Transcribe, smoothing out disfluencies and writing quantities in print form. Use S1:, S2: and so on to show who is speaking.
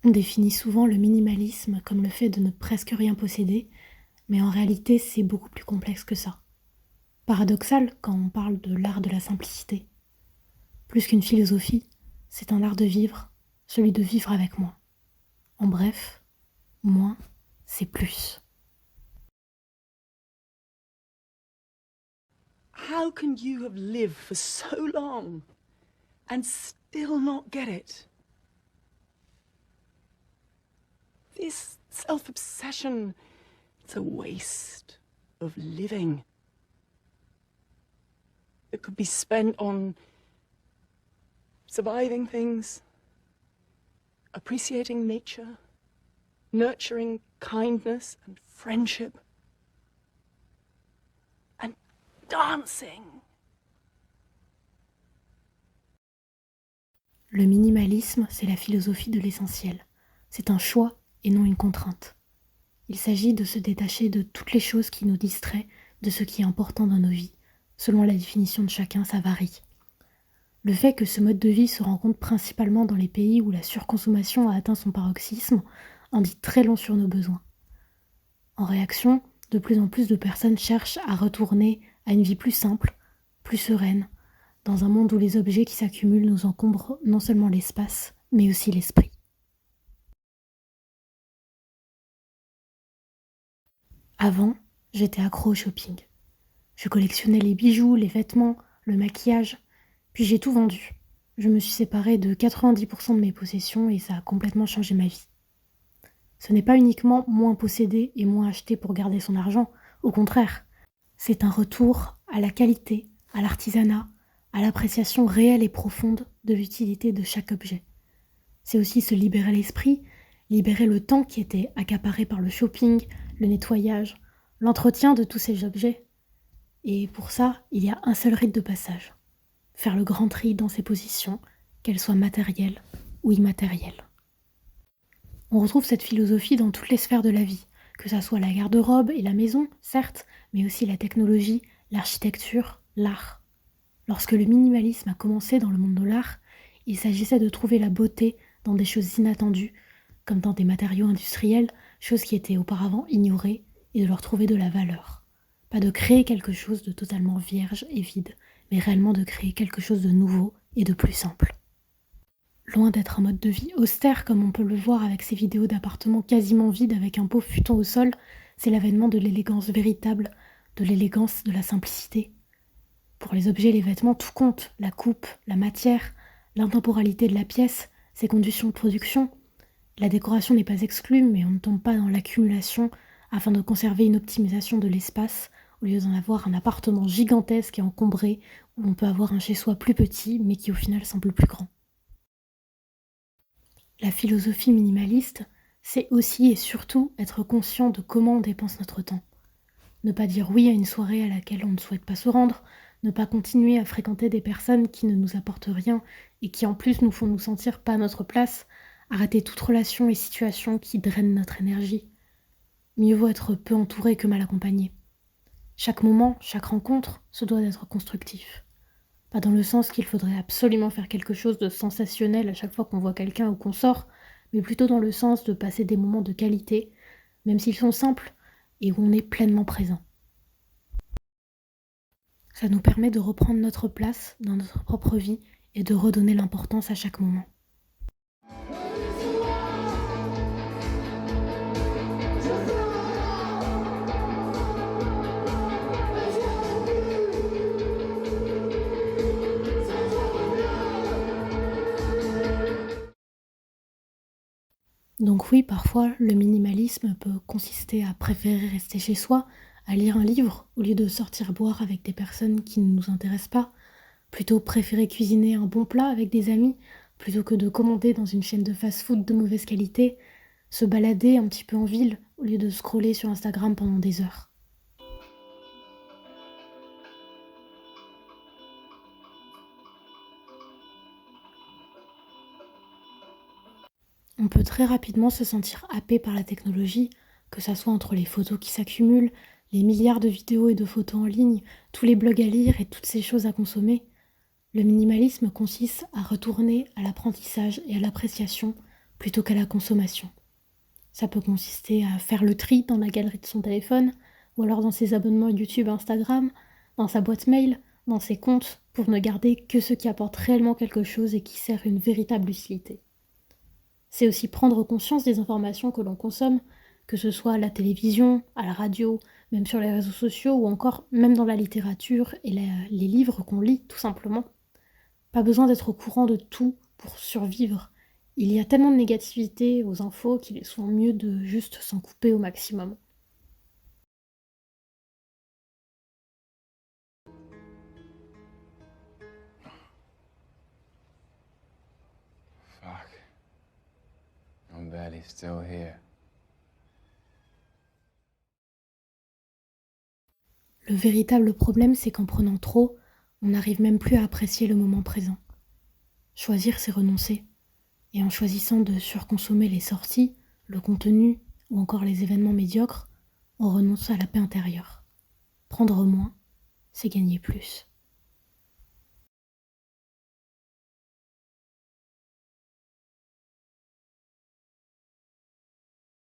S1: On définit souvent le minimalisme comme le fait de ne presque rien posséder, mais en réalité c'est beaucoup plus complexe que ça. Paradoxal quand on parle de l'art de la simplicité. Plus qu'une philosophie, c'est un art de vivre, celui de vivre avec moins. En bref, moins, c'est plus.
S2: How can you have lived for so long and still not get it? This self-obsession, it's a waste of living. It could be spent on surviving things, appreciating nature, nurturing kindness and friendship, and dancing.
S1: Le minimalisme, c'est la philosophie de l'essentiel. C'est un choix et non une contrainte. Il s'agit de se détacher de toutes les choses qui nous distraient de ce qui est important dans nos vies. Selon la définition de chacun, ça varie. Le fait que ce mode de vie se rencontre principalement dans les pays où la surconsommation a atteint son paroxysme en dit très long sur nos besoins. En réaction, de plus en plus de personnes cherchent à retourner à une vie plus simple, plus sereine, dans un monde où les objets qui s'accumulent nous encombrent non seulement l'espace, mais aussi l'esprit. Avant, j'étais accro au shopping. Je collectionnais les bijoux, les vêtements, le maquillage, puis j'ai tout vendu. Je me suis séparée de 90% de mes possessions et ça a complètement changé ma vie. Ce n'est pas uniquement moins posséder et moins acheter pour garder son argent, au contraire, c'est un retour à la qualité, à l'artisanat, à l'appréciation réelle et profonde de l'utilité de chaque objet. C'est aussi se libérer l'esprit, libérer le temps qui était accaparé par le shopping, le nettoyage, l'entretien de tous ces objets. Et pour ça, il y a un seul rite de passage. Faire le grand tri dans ses positions, qu'elles soient matérielles ou immatérielles. On retrouve cette philosophie dans toutes les sphères de la vie, que ça soit la garde-robe et la maison, certes, mais aussi la technologie, l'architecture, l'art. Lorsque le minimalisme a commencé dans le monde de l'art, il s'agissait de trouver la beauté dans des choses inattendues, comme dans des matériaux industriels, choses qui étaient auparavant ignorées, et de leur trouver de la valeur. Pas de créer quelque chose de totalement vierge et vide, mais réellement de créer quelque chose de nouveau et de plus simple. Loin d'être un mode de vie austère comme on peut le voir avec ces vidéos d'appartements quasiment vides avec un pauvre futon au sol, c'est l'avènement de l'élégance véritable, de l'élégance de la simplicité. Pour les objets et les vêtements, tout compte, la coupe, la matière, l'intemporalité de la pièce, ses conditions de production. La décoration n'est pas exclue, mais on ne tombe pas dans l'accumulation afin de conserver une optimisation de l'espace, au lieu d'en avoir un appartement gigantesque et encombré, où on peut avoir un chez-soi plus petit, mais qui au final semble plus grand. La philosophie minimaliste, c'est aussi et surtout être conscient de comment on dépense notre temps. Ne pas dire oui à une soirée à laquelle on ne souhaite pas se rendre, ne pas continuer à fréquenter des personnes qui ne nous apportent rien et qui en plus nous font nous sentir pas à notre place, arrêter toute relation et situation qui drainent notre énergie. Mieux vaut être peu entouré que mal accompagné. Chaque moment, chaque rencontre, se doit d'être constructif. Pas dans le sens qu'il faudrait absolument faire quelque chose de sensationnel à chaque fois qu'on voit quelqu'un ou qu'on sort, mais plutôt dans le sens de passer des moments de qualité, même s'ils sont simples, et où on est pleinement présent. Ça nous permet de reprendre notre place dans notre propre vie et de redonner l'importance à chaque moment. Donc oui, parfois, le minimalisme peut consister à préférer rester chez soi, à lire un livre au lieu de sortir boire avec des personnes qui ne nous intéressent pas, plutôt préférer cuisiner un bon plat avec des amis plutôt que de commander dans une chaîne de fast-food de mauvaise qualité, se balader un petit peu en ville au lieu de scroller sur Instagram pendant des heures. On peut très rapidement se sentir happé par la technologie, que ça soit entre les photos qui s'accumulent, les milliards de vidéos et de photos en ligne, tous les blogs à lire et toutes ces choses à consommer. Le minimalisme consiste à retourner à l'apprentissage et à l'appréciation plutôt qu'à la consommation. Ça peut consister à faire le tri dans la galerie de son téléphone, ou alors dans ses abonnements YouTube, Instagram, dans sa boîte mail, dans ses comptes, pour ne garder que ce qui apporte réellement quelque chose et qui sert une véritable utilité. C'est aussi prendre conscience des informations que l'on consomme, que ce soit à la télévision, à la radio, même sur les réseaux sociaux ou encore même dans la littérature et les livres qu'on lit tout simplement. Pas besoin d'être au courant de tout pour survivre. Il y a tellement de négativité aux infos qu'il est souvent mieux de juste s'en couper au maximum.
S3: Fuck. I'm barely still here.
S1: Le véritable problème, c'est qu'en prenant trop, on n'arrive même plus à apprécier le moment présent. Choisir, c'est renoncer. Et en choisissant de surconsommer les sorties, le contenu ou encore les événements médiocres, on renonce à la paix intérieure. Prendre moins, c'est gagner plus.